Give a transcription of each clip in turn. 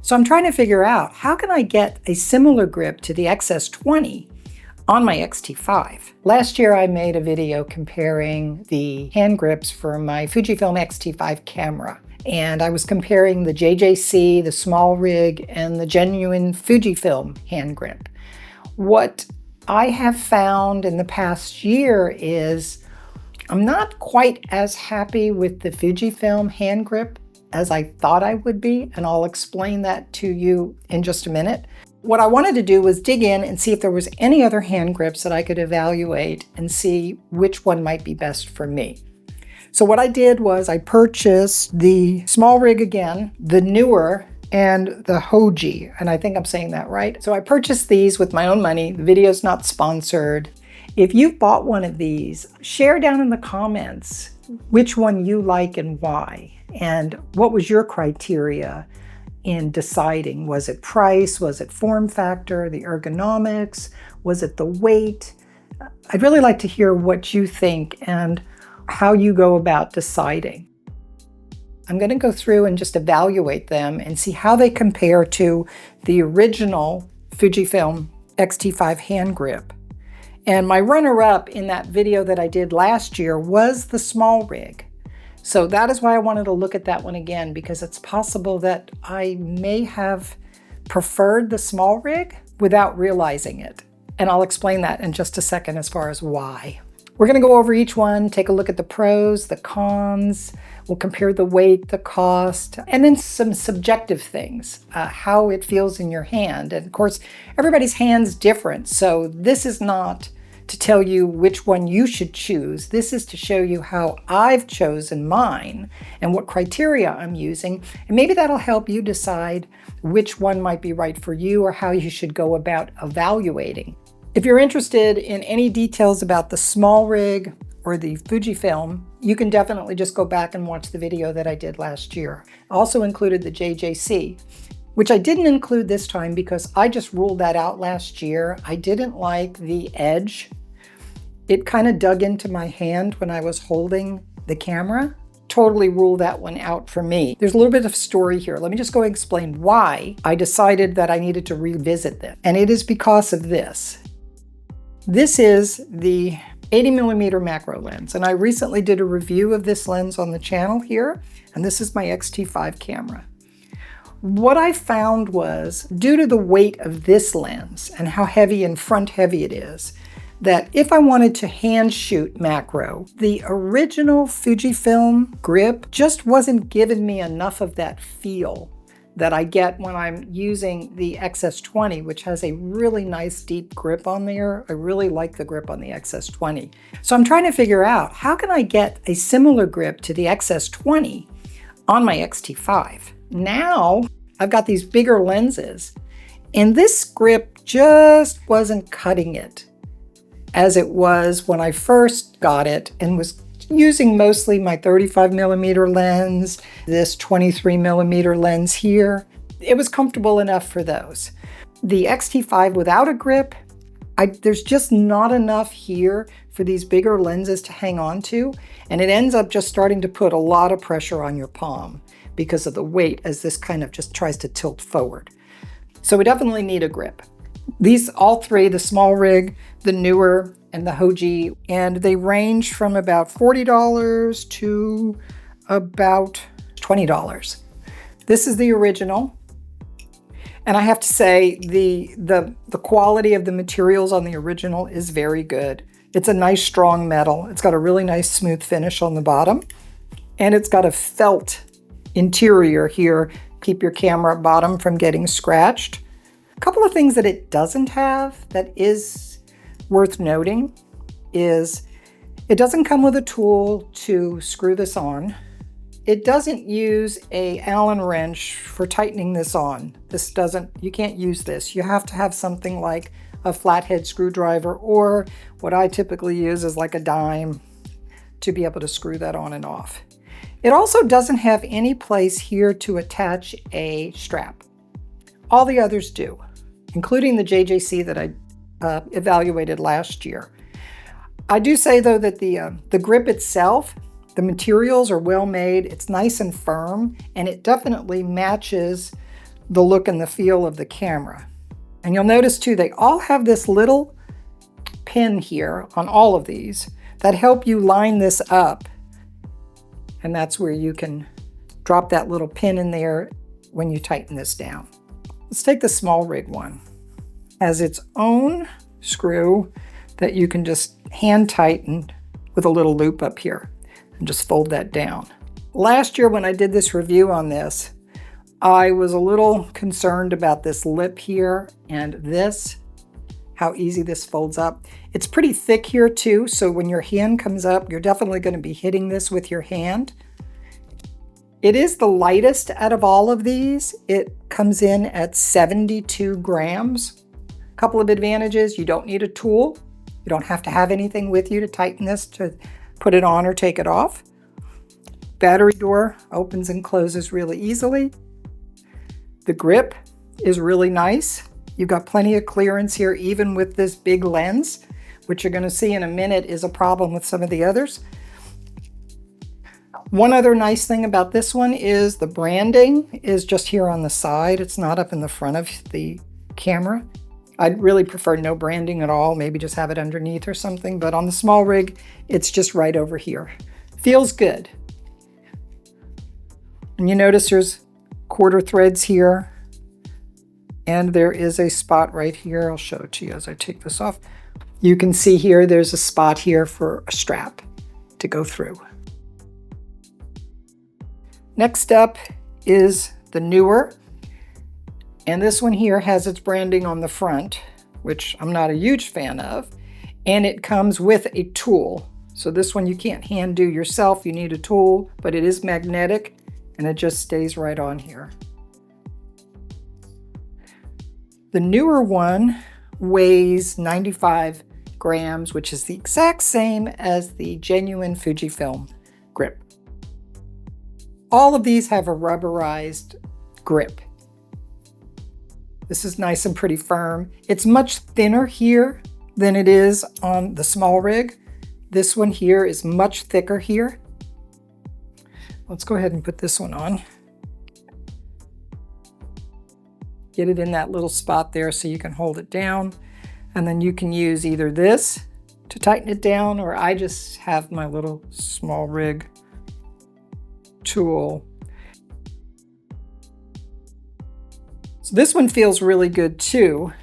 So I'm trying to figure out, how can I get a similar grip to the X-S20 on my X-T5? Last year I made a video comparing the hand grips for my Fujifilm X-T5 camera. And I was comparing the JJC, the SmallRig, and the genuine Fujifilm hand grip. What I have found in the past year is I'm not quite as happy with the Fujifilm hand grip as I thought I would be, and I'll explain that to you in just a minute. What I wanted to do was dig in and see if there was any other hand grips that I could evaluate and see which one might be best for me. So what I did was I purchased the SmallRig again, the Neewer, and the Haoge, and I think I'm saying that right. So I purchased these with my own money. The video's not sponsored. If you've bought one of these, share down in the comments which one you like and why, and what was your criteria in deciding. Was it price? Was it form factor, the ergonomics? Was it the weight? I'd really like to hear what you think and how you go about deciding. I'm going to go through and just evaluate them and see how they compare to the original Fujifilm X-T5 hand grip. And my runner-up in that video that I did last year was the SmallRig. So that is why I wanted to look at that one again, because it's possible that I may have preferred the SmallRig without realizing it. And I'll explain that in just a second as far as why. We're going to go over each one, take a look at the pros, the cons. We'll compare the weight, the cost, and then some subjective things, how it feels in your hand. And of course, everybody's hand's different. So this is not to tell you which one you should choose. This is to show you how I've chosen mine and what criteria I'm using. And maybe that'll help you decide which one might be right for you or how you should go about evaluating. If you're interested in any details about the SmallRig or the Fujifilm, you can definitely just go back and watch the video that I did last year. I also included the JJC, which I didn't include this time because I just ruled that out last year. I didn't like the edge. It kind of dug into my hand when I was holding the camera. Totally ruled that one out for me. There's a little bit of story here. Let me just go explain why I decided that I needed to revisit this. And it is because of this. This is the 80mm macro lens, and I recently did a review of this lens on the channel here, and this is my X-T5 camera. What I found was, due to the weight of this lens and how heavy and front heavy it is, that if I wanted to hand shoot macro, the original Fujifilm grip just wasn't giving me enough of that feel that I get when I'm using the X-S20, which has a really nice deep grip on there. I really like the grip on the X-S20. So I'm trying to figure out, how can I get a similar grip to the X-S20 on my X-T5? Now I've got these bigger lenses, and this grip just wasn't cutting it as it was when I first got it and was using mostly my 35mm lens, this 23mm lens here. It was comfortable enough for those. The X-T5 without a grip, there's just not enough here for these bigger lenses to hang on to, and it ends up just starting to put a lot of pressure on your palm because of the weight as this kind of just tries to tilt forward. So we definitely need a grip. These all three, the SmallRig, the Neewer, and the Haoge, and they range from about $40 to about $20. This is the original, and I have to say the quality of the materials on the original is very good. It's a nice strong metal. It's got a really nice smooth finish on the bottom, and it's got a felt interior here, keep your camera bottom from getting scratched. A couple of things that it doesn't have that is worth noting is it doesn't come with a tool to screw this on. It doesn't use a Allen wrench for tightening this on. You can't use this. You have to have something like a flathead screwdriver, or what I typically use is like a dime to be able to screw that on and off. It also doesn't have any place here to attach a strap. All the others do, including the JJC that I evaluated last year. I do say though that the grip itself, the materials are well made, it's nice and firm, and it definitely matches the look and the feel of the camera. And you'll notice too, they all have this little pin here on all of these that help you line this up. And that's where you can drop that little pin in there when you tighten this down. Let's take the SmallRig one. It has its own screw that you can just hand tighten with a little loop up here and just fold that down. Last year when I did this review on this, I was a little concerned about this lip here and this, how easy this folds up. It's pretty thick here too, so when your hand comes up, you're definitely going to be hitting this with your hand. It is the lightest out of all of these. It comes in at 72 grams. A couple of advantages: you don't need a tool. You don't have to have anything with you to tighten this, to put it on or take it off. Battery door opens and closes really easily. The grip is really nice. You've got plenty of clearance here, even with this big lens, which you're going to see in a minute is a problem with some of the others. One other nice thing about this one is the branding is just here on the side. It's not up in the front of the camera. I'd really prefer no branding at all, maybe just have it underneath or something, but on the SmallRig, it's just right over here. Feels good. And you notice there's quarter threads here, and there is a spot right here. I'll show it to you as I take this off. You can see here there's a spot here for a strap to go through. Next up is the Neewer, and this one here has its branding on the front, which I'm not a huge fan of, and it comes with a tool. So this one you can't hand do yourself, you need a tool, but it is magnetic and it just stays right on here. The Neewer one weighs 95 grams, which is the exact same as the genuine Fujifilm grip. All of these have a rubberized grip. This is nice and pretty firm. It's much thinner here than it is on the SmallRig. This one here is much thicker here. Let's go ahead and put this one on. Get it in that little spot there so you can hold it down. And then you can use either this to tighten it down, or I just have my little SmallRig tool. So this one feels really good too.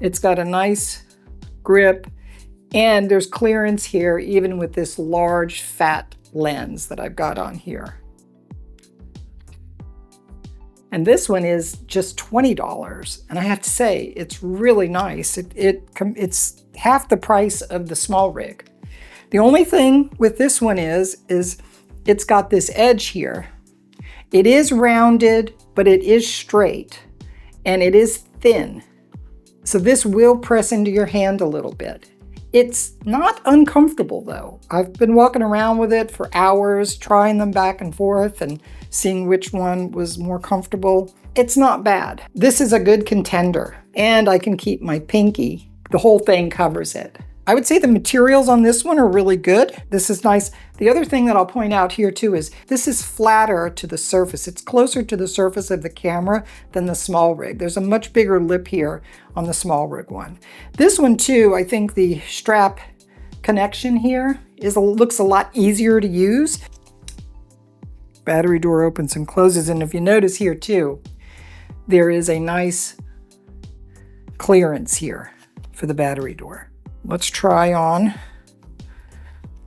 It's got a nice grip, and there's clearance here even with this large fat lens that I've got on here. And this one is just $20, and I have to say it's really nice. It's half the price of the SmallRig. The only thing with this one is it's got this edge here. It is rounded, but it is straight, and it is thin. So this will press into your hand a little bit. It's not uncomfortable though. I've been walking around with it for hours, trying them back and forth and seeing which one was more comfortable. It's not bad. This is a good contender, and I can keep my pinky. The whole thing covers it. I would say the materials on this one are really good. This is nice. The other thing that I'll point out here too is this is flatter to the surface. It's closer to the surface of the camera than the SmallRig. There's a much bigger lip here on the SmallRig one. This one too, I think the strap connection here looks a lot easier to use. Battery door opens and closes, and if you notice here too, there is a nice clearance here for the battery door. Let's try on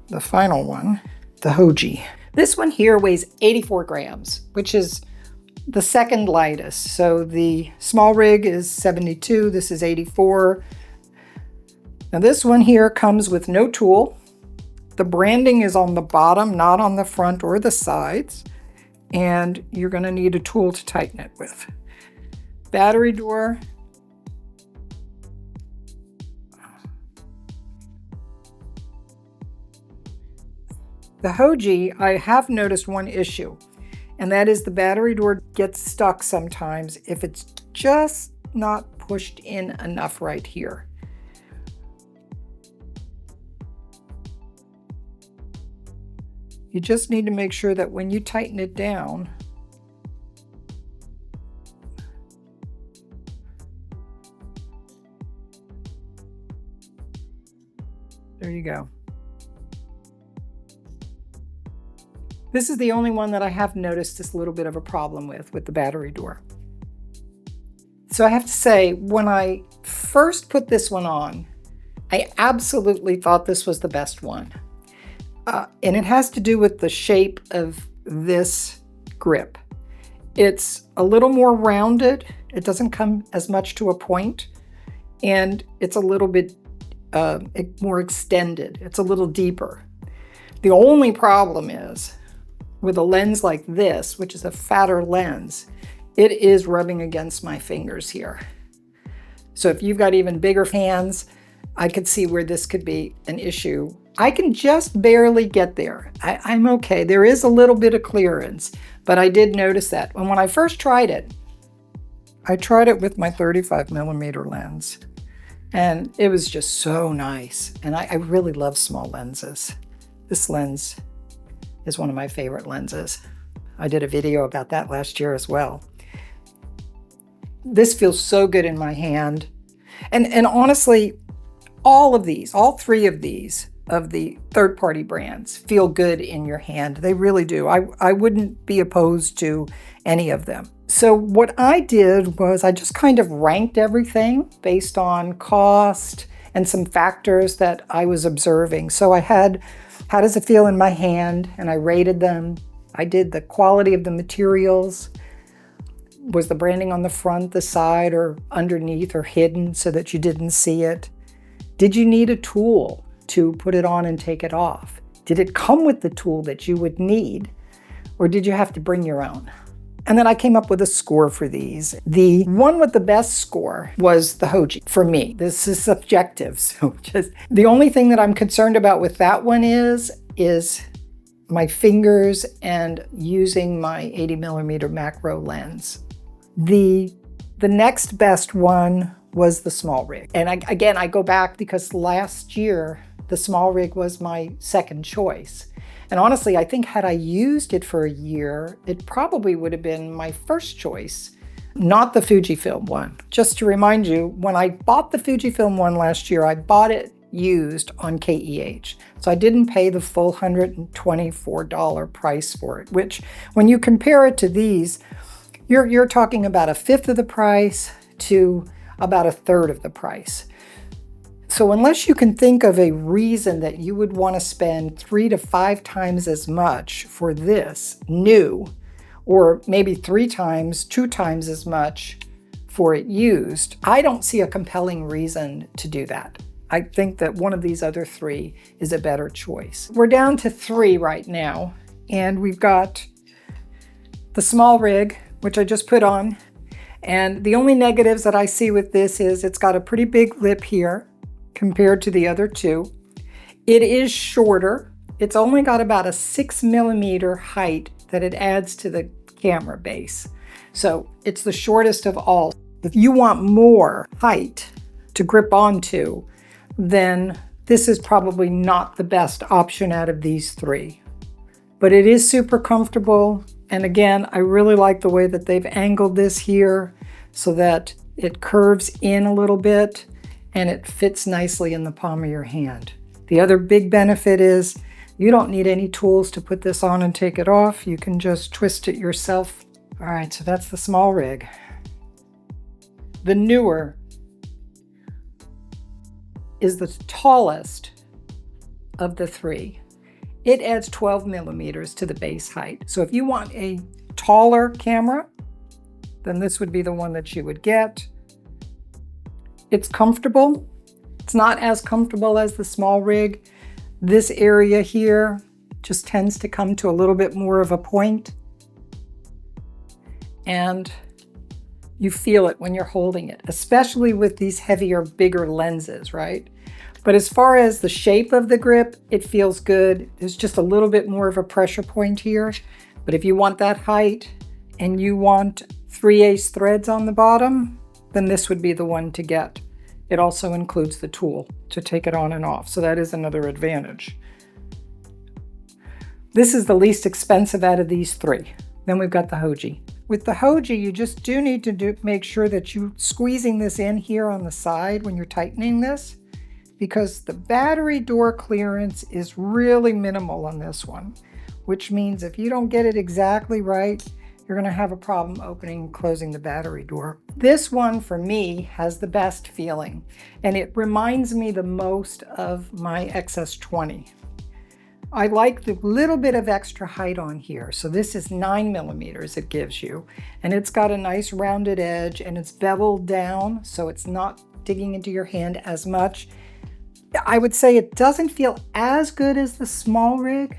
the final one, the Haoge. This one here weighs 84 grams, which is the second lightest. So the SmallRig is 72, this is 84. Now this one here comes with no tool. The branding is on the bottom, not on the front or the sides. And you're gonna need a tool to tighten it with. Battery door. The Haoge, I have noticed one issue, and that is the battery door gets stuck sometimes if it's just not pushed in enough right here. You just need to make sure that when you tighten it down, There you go. This is the only one that I have noticed this little bit of a problem with the battery door. So I have to say, when I first put this one on, I absolutely thought this was the best one. And it has to do with the shape of this grip. It's a little more rounded. It doesn't come as much to a point, and it's a little bit more extended. It's a little deeper. The only problem is with a lens like this, which is a fatter lens, it is rubbing against my fingers here. So if you've got even bigger hands, I could see where this could be an issue. I can just barely get there. I'm okay. There is a little bit of clearance, but I did notice that. And when I first tried it, I tried it with my 35mm lens, and it was just so nice. And I really love small lenses. This lens is one of my favorite lenses. I did a video about that last year as well. This feels so good in my hand. And honestly, all three of these, of the third-party brands, feel good in your hand. They really do. I wouldn't be opposed to any of them. So what I did was I just kind of ranked everything based on cost and some factors that I was observing. So I had, how does it feel in my hand? And I rated them. I did the quality of the materials. Was the branding on the front, the side, or underneath, or hidden so that you didn't see it? Did you need a tool to put it on and take it off? Did it come with the tool that you would need, or did you have to bring your own? And then I came up with a score for these. The one with the best score was the Haoge for me. This is subjective, so just the only thing that I'm concerned about with that one is my fingers and using my 80mm macro lens. The next best one was the SmallRig. And again, I go back because last year, the SmallRig was my second choice. And honestly, I think had I used it for a year, it probably would have been my first choice, not the Fujifilm one. Just to remind you, when I bought the Fujifilm one last year, I bought it used on KEH. So I didn't pay the full $124 price for it, which when you compare it to these, you're talking about a fifth of the price to about a third of the price. So unless you can think of a reason that you would want to spend 3 to 5 times as much for this new, or maybe 2 times as much for it used, I don't see a compelling reason to do that. I think that one of these other 3 is a better choice. We're down to 3 right now, and we've got the SmallRig, which I just put on. And the only negatives that I see with this is it's got a pretty big lip here compared to the other 2. It is shorter. It's only got about a 6mm height that it adds to the camera base. So it's the shortest of all. If you want more height to grip onto, then this is probably not the best option out of these 3. But it is super comfortable. And again, I really like the way that they've angled this here so that it curves in a little bit and it fits nicely in the palm of your hand. The other big benefit is you don't need any tools to put this on and take it off. You can just twist it yourself. All right, so that's the SmallRig. The Neewer is the tallest of the 3. It adds 12mm to the base height. So if you want a taller camera, then this would be the one that you would get. It's comfortable. It's not as comfortable as the SmallRig. This area here just tends to come to a little bit more of a point. And you feel it when you're holding it, especially with these heavier, bigger lenses, right? But as far as the shape of the grip, it feels good. There's just a little bit more of a pressure point here. But if you want that height and you want 3/8 threads on the bottom, then this would be the one to get. It also includes the tool to take it on and off, so that is another advantage. This is the least expensive out of these 3. Then we've got the Haoge. With the Haoge, you just do need to make sure that you're squeezing this in here on the side when you're tightening this, because the battery door clearance is really minimal on this one, which means if you don't get it exactly right, you're going to have a problem opening and closing the battery door. This one for me has the best feeling, and it reminds me the most of my X-S20. I like the little bit of extra height on here. So this is 9mm it gives you, and it's got a nice rounded edge, and it's beveled down so it's not digging into your hand as much. I would say it doesn't feel as good as the SmallRig,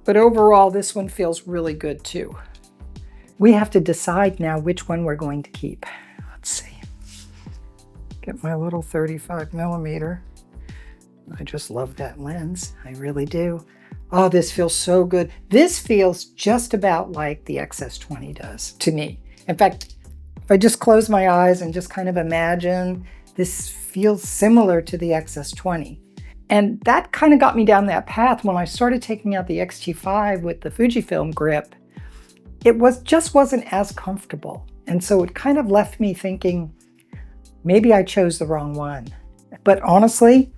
but overall this one feels really good too. We have to decide now which one we're going to keep. Let's see. Get my little 35mm. I just love that lens. I really do. Oh, this feels so good. This feels just about like the X-S20 does to me. In fact, if I just close my eyes and just kind of imagine, this feels similar to the X-S20. And that kind of got me down that path when I started taking out the X-T5 with the Fujifilm grip. It just wasn't as comfortable. And so it kind of left me thinking, maybe I chose the wrong one. But honestly,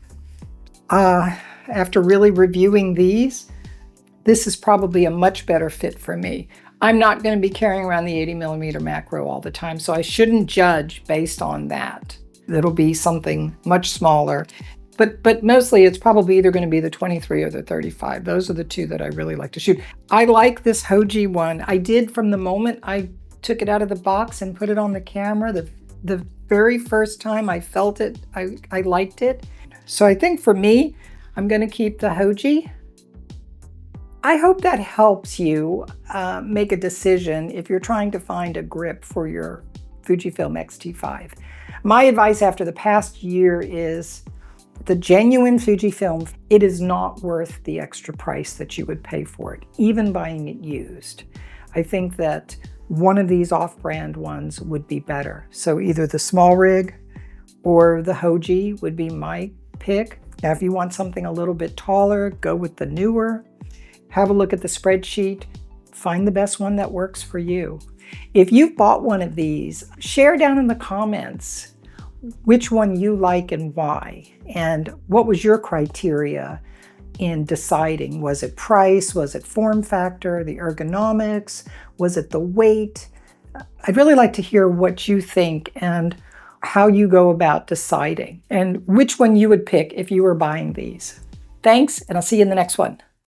after really reviewing these, this is probably a much better fit for me. I'm not going to be carrying around the 80mm macro all the time, so I shouldn't judge based on that. It'll be something much smaller. But mostly it's probably either going to be the 23 or the 35. Those are the two that I really like to shoot. I like this Haoge one. I did from the moment I took it out of the box and put it on the camera. The very first time I felt it, I liked it. So I think for me, I'm going to keep the Haoge. I hope that helps you make a decision if you're trying to find a grip for your Fujifilm X-T5. My advice after the past year is the genuine Fujifilm, it is not worth the extra price that you would pay for it, even buying it used. I think that one of these off-brand ones would be better. So either the SmallRig or the Haoge would be my pick. Now, if you want something a little bit taller, go with the Neewer. Have a look at the spreadsheet. Find the best one that works for you. If you've bought one of these, share down in the comments which one you like and why, and what was your criteria in deciding. Was it price? Was it form factor, the ergonomics? Was it the weight? I'd really like to hear what you think and how you go about deciding and which one you would pick if you were buying these. Thanks, and I'll see you in the next one.